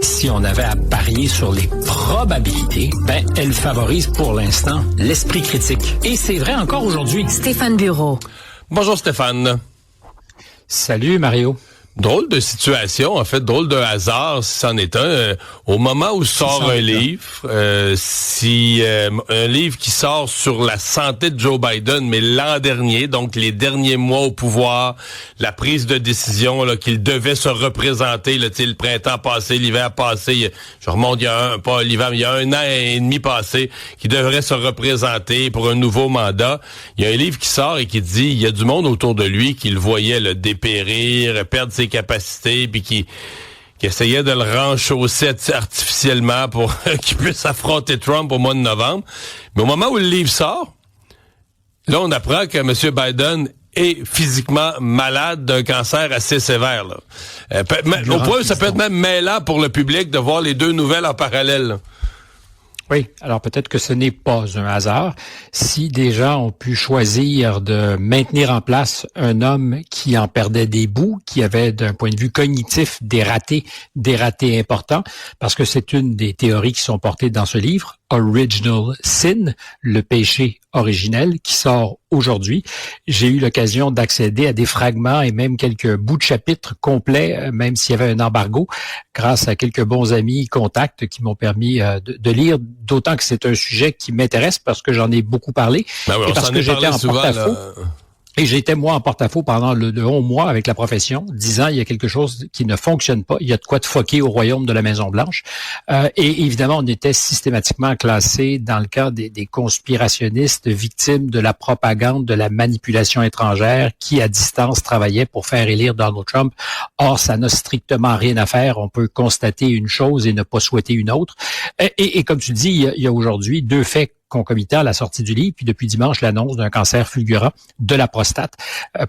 Si on avait à parier sur les probabilités, elle favorise pour l'instant l'esprit critique. Et c'est vrai encore aujourd'hui. Stéphane Bureau. Bonjour Stéphane. Salut Mario. Drôle de situation, en fait, drôle de hasard, si c'en est un. Au moment où sort un livre, un livre qui sort sur la santé de Joe Biden, mais l'an dernier, donc les derniers mois au pouvoir, la prise de décision là, qu'il devait se représenter, là, le printemps passé, l'hiver passé, je remonte il y a un an et demi passé, qui devrait se représenter pour un nouveau mandat. Il y a un livre qui sort et qui dit, il y a du monde autour de lui qui le voyait le dépérir, perdre ses capacités, puis qui essayait de le renchausser artificiellement pour qu'il puisse affronter Trump au mois de novembre. Mais au moment où le livre sort, là, on apprend que M. Biden est physiquement malade d'un cancer assez sévère. Là. Au point où ça peut être même mêlant pour le public de voir les deux nouvelles en parallèle. Là. Oui, alors peut-être que ce n'est pas un hasard. Si des gens ont pu choisir de maintenir en place un homme qui en perdait des bouts, qui avait d'un point de vue cognitif des ratés importants, parce que c'est une des théories qui sont portées dans ce livre, Original Sin, le péché originel, qui sort aujourd'hui. J'ai eu l'occasion d'accéder à des fragments et même quelques bouts de chapitres complets, même s'il y avait un embargo, grâce à quelques bons amis contacts qui m'ont permis de lire, d'autant que c'est un sujet qui m'intéresse parce que j'en ai beaucoup parlé et parce que j'étais en porte-à-faux. Et j'étais, moi, en porte-à-faux pendant le long mois avec la profession, disant il y a quelque chose qui ne fonctionne pas, il y a de quoi de foquer au royaume de la Maison-Blanche. Et évidemment, on était systématiquement classés dans le cas des conspirationnistes victimes de la propagande, de la manipulation étrangère qui, à distance, travaillaient pour faire élire Donald Trump. Or, ça n'a strictement rien à faire. On peut constater une chose et ne pas souhaiter une autre. Et comme tu dis, il y a aujourd'hui deux faits concomitant à la sortie du livre, puis depuis dimanche, l'annonce d'un cancer fulgurant de la prostate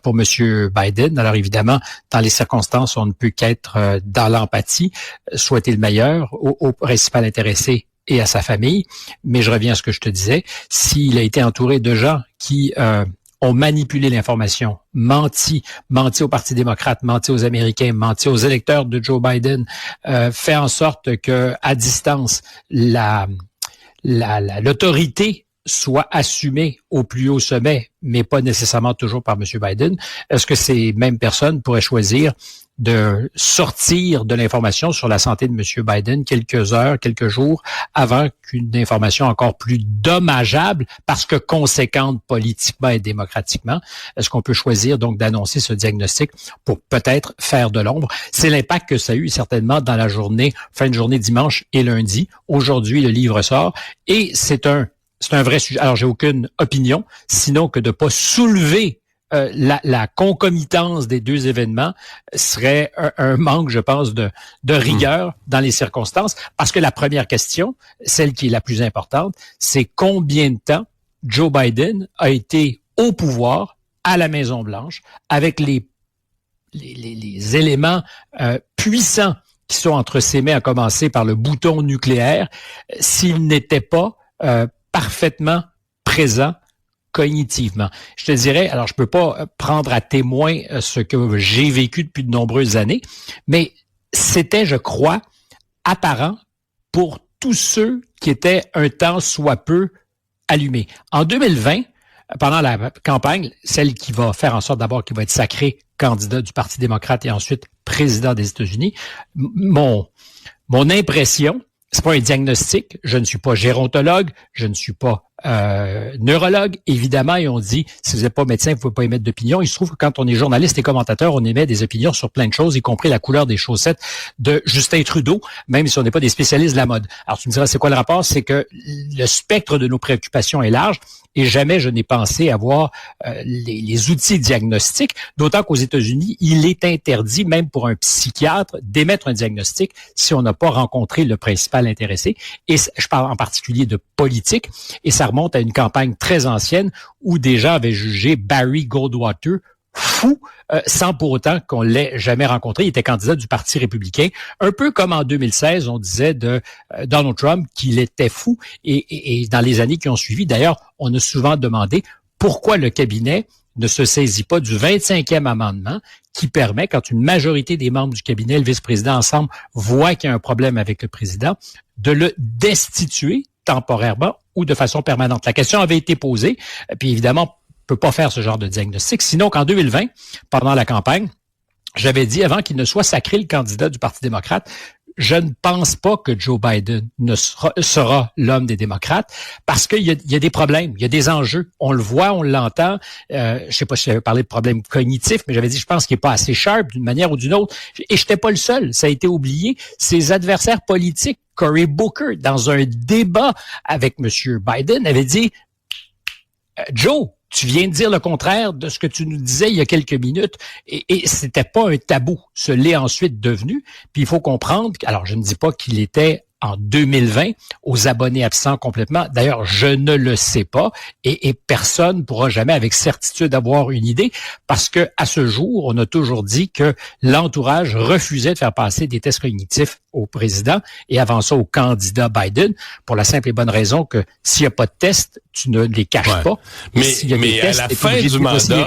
pour M. Biden. Alors évidemment, dans les circonstances, on ne peut qu'être dans l'empathie, souhaiter le meilleur au principal intéressé et à sa famille. Mais je reviens à ce que je te disais, s'il a été entouré de gens qui ont manipulé l'information, menti au Parti démocrate, menti aux Américains, menti aux électeurs de Joe Biden, fait en sorte que à distance, l'autorité soit assumée au plus haut sommet, mais pas nécessairement toujours par M. Biden, est-ce que ces mêmes personnes pourraient choisir de sortir de l'information sur la santé de M. Biden quelques heures, quelques jours avant qu'une information encore plus dommageable, parce que conséquente politiquement et démocratiquement, est-ce qu'on peut choisir donc d'annoncer ce diagnostic pour peut-être faire de l'ombre? C'est l'impact que ça a eu certainement dans la journée, fin de journée dimanche et lundi. Aujourd'hui, le livre sort et c'est un vrai sujet. Alors, j'ai aucune opinion, sinon que de pas soulever la concomitance des deux événements serait un manque, je pense, de rigueur dans les circonstances. Parce que la première question, celle qui est la plus importante, c'est combien de temps Joe Biden a été au pouvoir à la Maison-Blanche avec les éléments puissants qui sont entre ses mains, à commencer par le bouton nucléaire, s'il n'était pas parfaitement présent cognitivement. Je te dirais, alors je peux pas prendre à témoin ce que j'ai vécu depuis de nombreuses années, mais c'était, je crois, apparent pour tous ceux qui étaient un temps soit peu allumés. En 2020, pendant la campagne, celle qui va faire en sorte d'abord qu'il va être sacré candidat du Parti démocrate et ensuite président des États-Unis, mon impression, c'est pas un diagnostic, je ne suis pas gérontologue, je ne suis pas neurologue, évidemment, et on dit, si vous n'êtes pas médecin, vous ne pouvez pas émettre d'opinion. Il se trouve que quand on est journaliste et commentateur, on émet des opinions sur plein de choses, y compris la couleur des chaussettes de Justin Trudeau, même si on n'est pas des spécialistes de la mode. Alors, tu me diras, c'est quoi le rapport? C'est que le spectre de nos préoccupations est large, et jamais je n'ai pensé avoir les outils diagnostiques, d'autant qu'aux États-Unis, il est interdit, même pour un psychiatre, d'émettre un diagnostic si on n'a pas rencontré le principal intéressé. Et je parle en particulier de politique, et ça remonte à une campagne très ancienne où des gens avaient jugé Barry Goldwater fou, sans pour autant qu'on l'ait jamais rencontré. Il était candidat du Parti républicain, un peu comme en 2016, on disait de Donald Trump qu'il était fou. Et dans les années qui ont suivi, d'ailleurs, on a souvent demandé pourquoi le cabinet ne se saisit pas du 25e amendement qui permet, quand une majorité des membres du cabinet et le vice-président ensemble voient qu'il y a un problème avec le président, de le destituer temporairement ou de façon permanente. La question avait été posée, puis évidemment, on ne peut pas faire ce genre de diagnostic. Sinon, qu'en 2020, pendant la campagne, j'avais dit, avant qu'il ne soit sacré le candidat du Parti démocrate, je ne pense pas que Joe Biden ne sera l'homme des démocrates parce qu'il y a des problèmes, il y a des enjeux. On le voit, on l'entend. Je sais pas si j'avais parlé de problèmes cognitifs, mais j'avais dit, je pense qu'il est pas assez sharp d'une manière ou d'une autre. Et j'étais pas le seul. Ça a été oublié. Ses adversaires politiques, Cory Booker, dans un débat avec M. Biden, avait dit, Joe, tu viens de dire le contraire de ce que tu nous disais il y a quelques minutes et c'était pas un tabou. Ce l'est ensuite devenu. Puis il faut comprendre, alors je ne dis pas qu'il était en 2020 aux abonnés absents complètement. D'ailleurs, je ne le sais pas et personne ne pourra jamais avec certitude avoir une idée parce que à ce jour, on a toujours dit que l'entourage refusait de faire passer des tests cognitifs au président et avant ça au candidat Biden pour la simple et bonne raison que s'il n'y a pas de test, tu ne les caches pas. Mais à la fin du mandat,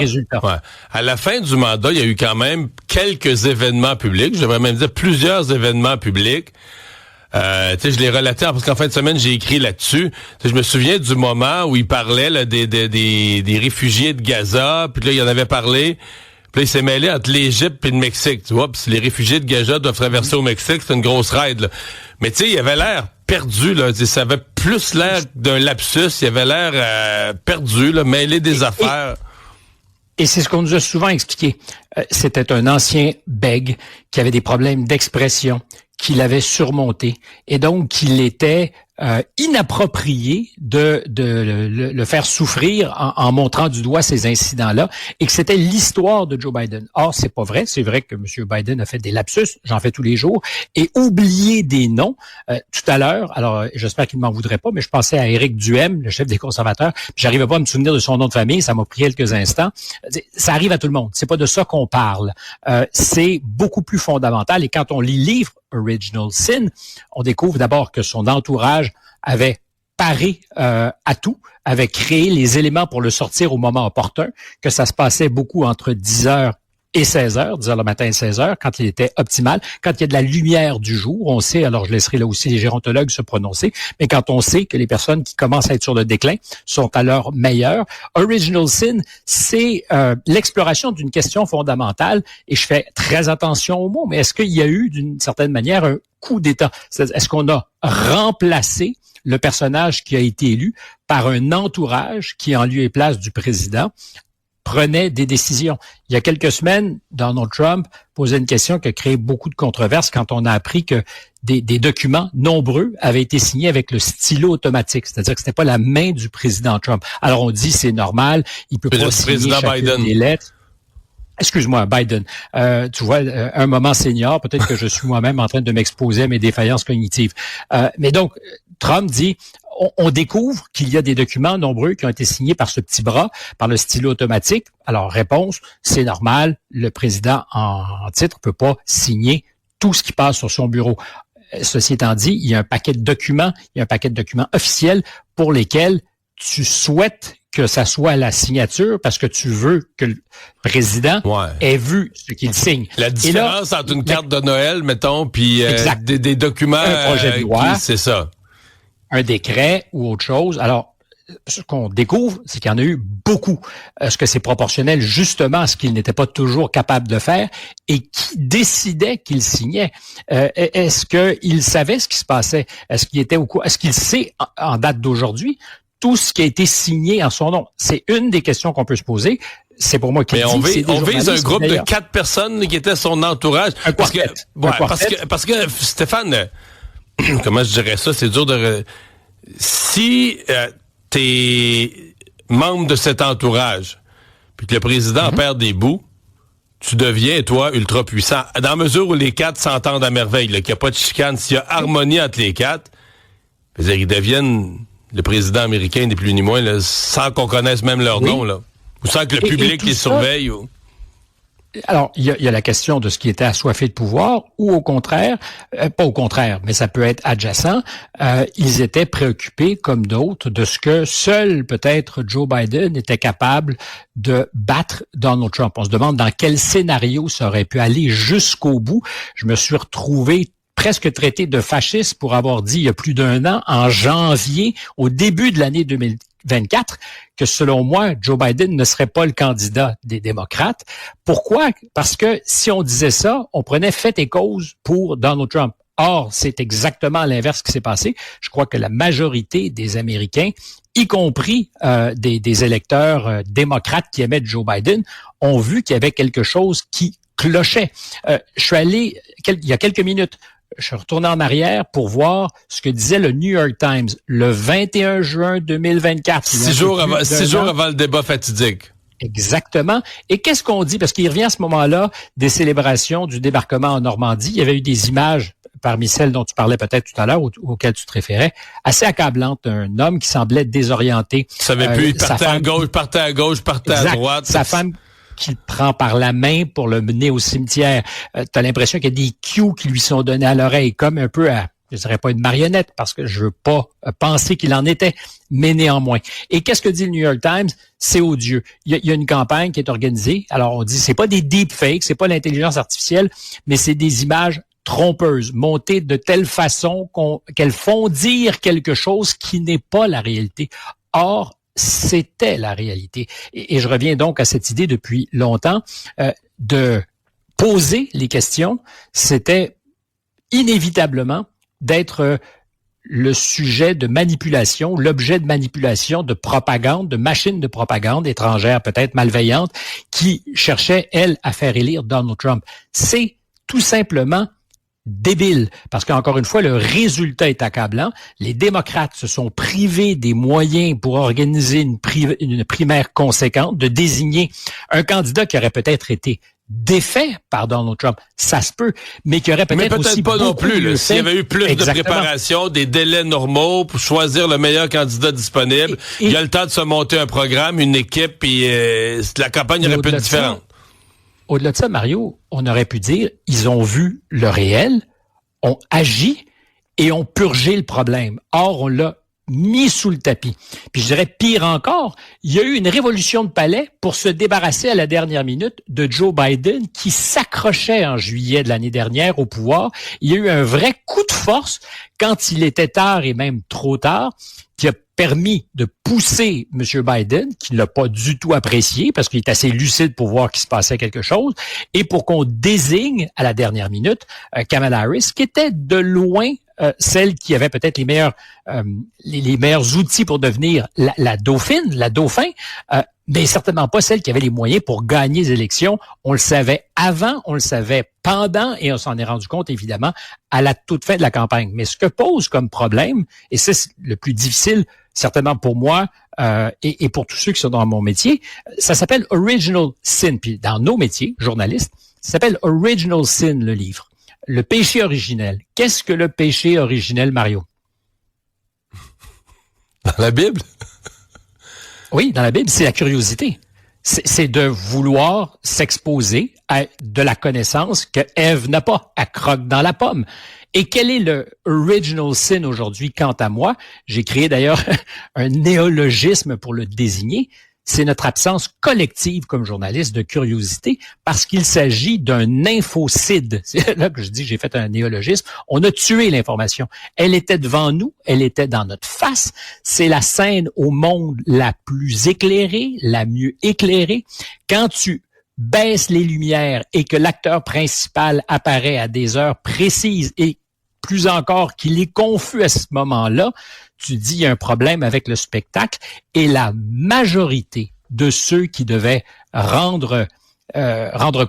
à la fin du mandat, il y a eu quand même quelques événements publics, je devrais même dire plusieurs événements publics. Je l'ai relaté parce qu'en fin de semaine, j'ai écrit là-dessus. Je me souviens du moment où il parlait là, des réfugiés de Gaza, puis là, il en avait parlé. Puis là, il s'est mêlé entre l'Égypte et le Mexique. Tu vois, puis si les réfugiés de Gaza doivent traverser au Mexique, c'est une grosse raid. Là. Mais tu sais, il avait l'air perdu. Là. Ça avait plus l'air d'un lapsus. Il avait l'air perdu, là, mêlé des affaires. Et c'est ce qu'on nous a souvent expliqué. C'était un ancien bègue qui avait des problèmes d'expression, qu'il avait surmonté et donc qu'il était inapproprié de le faire souffrir en montrant du doigt ces incidents-là et que c'était l'histoire de Joe Biden. Or, c'est pas vrai. C'est vrai que M. Biden a fait des lapsus, j'en fais tous les jours, et oublier des noms. Tout à l'heure, alors j'espère qu'il ne m'en voudrait pas, mais je pensais à Éric Duhem, le chef des conservateurs, puis j'arrivais pas à me souvenir de son nom de famille, ça m'a pris quelques instants. Ça arrive à tout le monde. C'est pas de ça qu'on parle. C'est beaucoup plus fondamental et quand on lit le livre Original Sin, on découvre d'abord que son entourage avait paré à tout, avait créé les éléments pour le sortir au moment opportun, que ça se passait beaucoup entre 10h et 16h, 10h le matin et 16h, quand il était optimal, quand il y a de la lumière du jour, on sait, alors je laisserai là aussi les gérontologues se prononcer, mais quand on sait que les personnes qui commencent à être sur le déclin sont à leur meilleur. Original Sin, c'est l'exploration d'une question fondamentale, et je fais très attention aux mots, mais est-ce qu'il y a eu d'une certaine manière un coup d'État? Est-ce qu'on a remplacé le personnage qui a été élu par un entourage qui, en lieu et place du président, prenait des décisions. Il y a quelques semaines, Donald Trump posait une question qui a créé beaucoup de controverses quand on a appris que des documents nombreux avaient été signés avec le stylo automatique, c'est-à-dire que c'était pas la main du président Trump. Alors on dit c'est normal, il peut pas signer chacune des lettres. Excuse-moi, Biden. Tu vois, un moment senior, peut-être que je suis moi-même en train de m'exposer à mes défaillances cognitives. Mais donc, Trump dit, on découvre qu'il y a des documents nombreux qui ont été signés par ce petit bras, par le stylo automatique. Alors, réponse, c'est normal, le président en titre peut pas signer tout ce qui passe sur son bureau. Ceci étant dit, il y a un paquet de documents, officiels pour lesquels tu souhaites que ça soit la signature parce que tu veux que le président ait vu ce qu'il signe. La différence entre une carte de Noël, mettons, puis des documents... Un projet de loi, c'est ça. Un décret ou autre chose. Alors, ce qu'on découvre, c'est qu'il y en a eu beaucoup. Est-ce que c'est proportionnel justement à ce qu'il n'était pas toujours capable de faire et qui décidait qu'il signait? Est-ce qu'il savait ce qui se passait? Est-ce qu'il était au courant? Est-ce qu'il sait, en date d'aujourd'hui, tout ce qui a été signé en son nom? C'est une des questions qu'on peut se poser. C'est pour moi qui on vise un groupe de 4 personnes qui étaient son entourage. Un quartet. Parce que Stéphane, comment je dirais ça? C'est dur de... Si t'es membre de cet entourage, puis que le président perd des bouts, tu deviens, toi, ultra puissant. Dans la mesure où les 4 s'entendent à merveille, qu'il n'y a pas de chicane, s'il y a harmonie entre les 4, ils deviennent le président américain, ni plus ni moins, là, sans qu'on connaisse même leur nom, là. Ou sans que le public les surveille. Alors, il y a la question de ce qui était assoiffé de pouvoir, ou au contraire, pas au contraire, mais ça peut être adjacent, ils étaient préoccupés, comme d'autres, de ce que seul peut-être Joe Biden était capable de battre Donald Trump. On se demande dans quel scénario ça aurait pu aller jusqu'au bout. Je me suis retrouvé presque traité de fasciste pour avoir dit il y a plus d'un an, en janvier, au début de l'année 2024, que selon moi, Joe Biden ne serait pas le candidat des démocrates. Pourquoi? Parce que si on disait ça, on prenait fait et cause pour Donald Trump. Or, c'est exactement l'inverse qui s'est passé. Je crois que la majorité des Américains, y compris des électeurs démocrates qui aimaient Joe Biden, ont vu qu'il y avait quelque chose qui clochait. Je suis allé, il y a quelques minutes, je suis retourné en arrière pour voir ce que disait le New York Times le 21 juin 2024. 6 jours avant le débat fatidique. Exactement. Et qu'est-ce qu'on dit? Parce qu'il revient à ce moment-là des célébrations du débarquement en Normandie. Il y avait eu des images, parmi celles dont tu parlais peut-être tout à l'heure, auxquelles tu te référais, assez accablantes. Un homme qui semblait désorienté. Ça savait plus, il partait à gauche, partait à droite. Sa femme qui le prend par la main pour le mener au cimetière. T'as l'impression qu'il y a des cues qui lui sont donnés à l'oreille, comme un peu à, je dirais pas une marionnette, parce que je veux pas penser qu'il en était, mais néanmoins. Et qu'est-ce que dit le New York Times? C'est odieux. Il y a une campagne qui est organisée. Alors, on dit, c'est pas des deepfakes, c'est pas l'intelligence artificielle, mais c'est des images trompeuses, montées de telle façon qu'elles font dire quelque chose qui n'est pas la réalité. Or, c'était la réalité. Et je reviens donc à cette idée depuis longtemps de poser les questions. C'était inévitablement d'être le sujet de manipulation, l'objet de manipulation, de propagande, de machines de propagande étrangères, peut-être malveillantes, qui cherchaient, elles, à faire élire Donald Trump. C'est tout simplement débile, parce qu'encore une fois, le résultat est accablant. Les démocrates se sont privés des moyens pour organiser une primaire conséquente, de désigner un candidat qui aurait peut-être été défait par Donald Trump. Ça se peut, mais qui aurait peut-être aussi pas non plus. S'il y avait eu plus Exactement. de préparation, des délais normaux pour choisir le meilleur candidat disponible, il y a le temps de se monter un programme, une équipe, puis la campagne aurait pu être différente. Au-delà de ça, Mario, on aurait pu dire, ils ont vu le réel, ont agi et ont purgé le problème. Or, on l'a mis sous le tapis. Puis je dirais pire encore, il y a eu une révolution de palais pour se débarrasser à la dernière minute de Joe Biden qui s'accrochait en juillet de l'année dernière au pouvoir. Il y a eu un vrai coup de force quand il était tard et même trop tard, qui a permis de pousser M. Biden, qui ne l'a pas du tout apprécié parce qu'il est assez lucide pour voir qu'il se passait quelque chose, et pour qu'on désigne à la dernière minute Kamala Harris, qui était de loin celle qui avait peut-être les meilleurs outils pour devenir la dauphin, mais certainement pas celle qui avait les moyens pour gagner les élections. On le savait avant, on le savait pendant, et on s'en est rendu compte évidemment à la toute fin de la campagne. Mais ce que pose comme problème, et c'est le plus difficile certainement pour moi et pour tous ceux qui sont dans mon métier, ça s'appelle Original Sin. Puis dans nos métiers, journalistes, ça s'appelle Original Sin, le livre. Le péché originel. Qu'est-ce que le péché originel, Mario? Dans la Bible? Oui, dans la Bible, c'est la curiosité. C'est de vouloir s'exposer à de la connaissance que Ève n'a pas. Elle croque dans la pomme. Et quel est le original sin aujourd'hui? Quant à moi, j'ai créé d'ailleurs un néologisme pour le désigner. C'est notre absence collective comme journaliste de curiosité parce qu'il s'agit d'un infocide. C'est là que je dis que j'ai fait un néologisme. On a tué l'information. Elle était devant nous, elle était dans notre face. C'est la scène au monde la plus éclairée, la mieux éclairée. Quand tu baisses les lumières et que l'acteur principal apparaît à des heures précises et plus encore qu'il est confus à ce moment-là, tu dis il y a un problème avec le spectacle et la majorité de ceux qui devaient rendre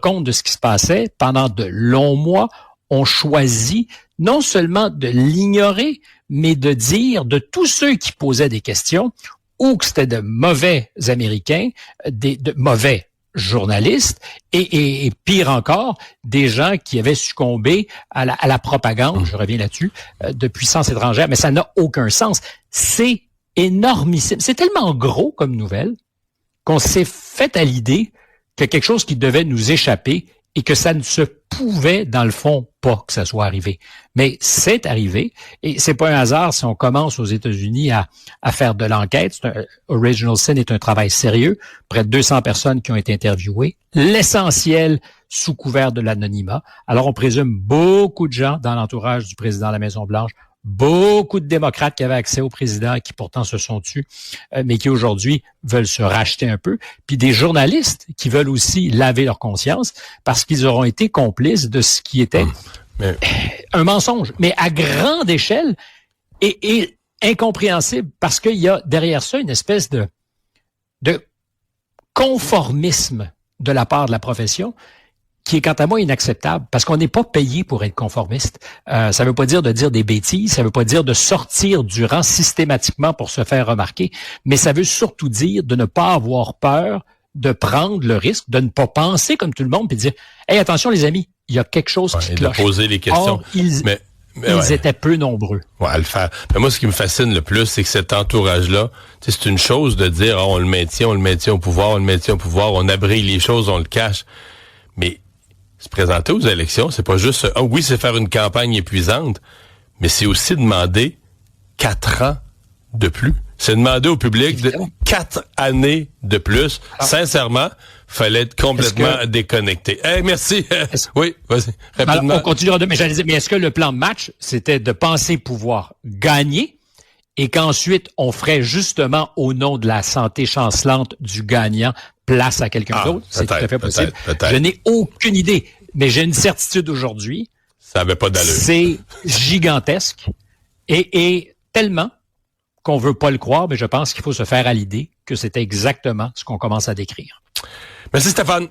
compte de ce qui se passait pendant de longs mois ont choisi non seulement de l'ignorer, mais de dire de tous ceux qui posaient des questions ou que c'était de mauvais Américains, de mauvais journalistes et pire encore, des gens qui avaient succombé à la propagande, je reviens là-dessus, de puissance étrangère, mais ça n'a aucun sens. C'est énormissime. C'est tellement gros comme nouvelle qu'on s'est fait à l'idée qu'il y a quelque chose qui devait nous échapper et que ça ne se pouvait, dans le fond, pas que ça soit arrivé. Mais c'est arrivé, et c'est pas un hasard si on commence aux États-Unis à faire de l'enquête. Original Sin est un travail sérieux, près de 200 personnes qui ont été interviewées, l'essentiel sous couvert de l'anonymat. Alors on présume beaucoup de gens dans l'entourage du président de la Maison-Blanche, beaucoup de démocrates qui avaient accès au président et qui pourtant se sont tus, mais qui aujourd'hui veulent se racheter un peu, puis des journalistes qui veulent aussi laver leur conscience parce qu'ils auront été complices de ce qui était un mensonge, mais à grande échelle et incompréhensible parce qu'il y a derrière ça une espèce de conformisme de la part de la profession qui est quant à moi inacceptable, parce qu'on n'est pas payé pour être conformiste. Ça ne veut pas dire de dire des bêtises, ça ne veut pas dire de sortir du rang systématiquement pour se faire remarquer, mais ça veut surtout dire de ne pas avoir peur de prendre le risque, de ne pas penser comme tout le monde, puis de dire « Hey, attention les amis, il y a quelque chose qui cloche. » Et de poser les questions. Or, ils étaient peu nombreux. Ouais, à le faire. Mais moi, ce qui me fascine le plus, c'est que cet entourage-là, c'est une chose de dire « on le maintient au pouvoir, on abrille les choses, on le cache. » Mais se présenter aux élections, c'est pas juste oui, c'est faire une campagne épuisante, mais c'est aussi demander 4 ans de plus. C'est demander au public 4 années de plus. Sincèrement, fallait être complètement déconnecté. Merci. Oui, vas-y, rapidement. Alors, on continuera demain. Mais est-ce que le plan de match, c'était de penser pouvoir gagner et qu'ensuite, on ferait justement au nom de la santé chancelante du gagnant place à quelqu'un d'autre? C'est tout à fait possible. Peut-être. Je n'ai aucune idée, mais j'ai une certitude aujourd'hui. Ça avait pas d'allure. C'est gigantesque et tellement qu'on veut pas le croire, mais je pense qu'il faut se faire à l'idée que c'était exactement ce qu'on commence à décrire. Merci Stéphane.